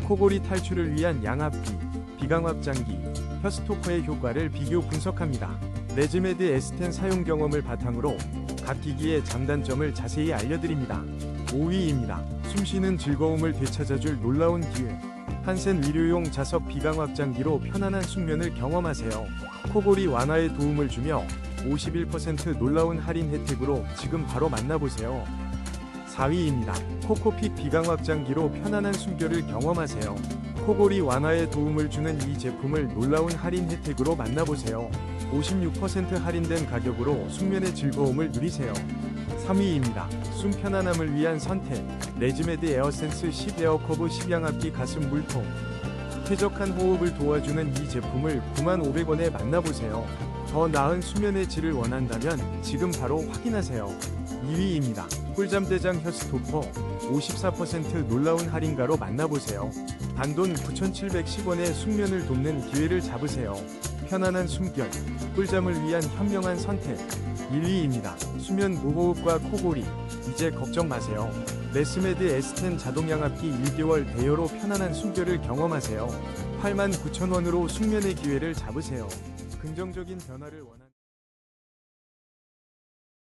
코골이 탈출을 위한 양압기, 비강 확장기, 혀스토퍼의 효과를 비교 분석합니다. 레즈메드 S10 사용 경험을 바탕으로 각 기기의 장단점을 자세히 알려드립니다. 5위입니다. 숨쉬는 즐거움을 되찾아줄 놀라운 기회. 한센 의료용 자석 비강 확장기로 편안한 숙면을 경험하세요. 코골이 완화에 도움을 주며 51% 놀라운 할인 혜택으로 지금 바로 만나보세요. 4위입니다. 코코픽 비강 확장기로 편안한 숨결을 경험하세요. 코골이 완화에 도움을 주는 이 제품을 놀라운 할인 혜택으로 만나보세요. 56% 할인된 가격으로 숙면의 즐거움을 누리세요. 3위입니다. 숨 편안함을 위한 선택. 레즈메드 에어센스 10 에어커브 10양압기 가슴 물통. 쾌적한 호흡을 도와주는 이 제품을 95,000원에 만나보세요. 더 나은 수면의 질을 원한다면 지금 바로 확인하세요. 2위입니다. 꿀잠 대장 혀스토퍼 54% 놀라운 할인가로 만나보세요. 단돈 9,710원의 숙면을 돕는 기회를 잡으세요. 편안한 숨결, 꿀잠을 위한 현명한 선택. 1위입니다. 수면 무호흡과 코골이, 이제 걱정 마세요. 레즈메드 S10 자동 양압기 1개월 대여로 편안한 숨결을 경험하세요. 89,000원으로 숙면의 기회를 잡으세요. 긍정적인 변화를 원하는